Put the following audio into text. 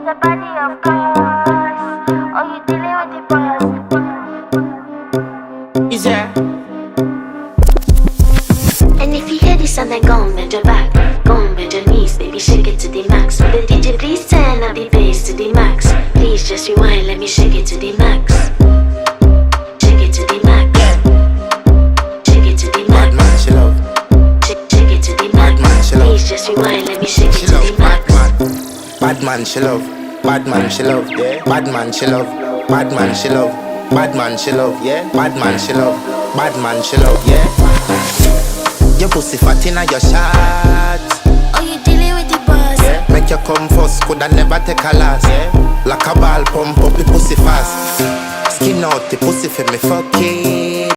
the body, of course. Oh, you dealing with the boss. Is there? And if you hear this sound, then go on, bend your back. Go on, bend your knees, baby, shake it to the max. Will the DJ please turn up the bass to the max? Please just rewind, let me shake it to the max. Shake it to the max. Shake it to the max. Bad man, she love. Shake it to the max. Please just rewind, let me shake it to the max. Bad man, she love. Bad man, she love. Yeah. Bad man, she love. Bad man, she love. Bad man, she love. Yeah. Bad man, she love. Bad man, she love. Yeah. Your pussy fat inna your shot. Oh, you dealing with the boss. Yeah. Make you come first, coulda never take a last. Yeah. Like a ball, pump up the pussy fast. Skin out the pussy for me fuck it.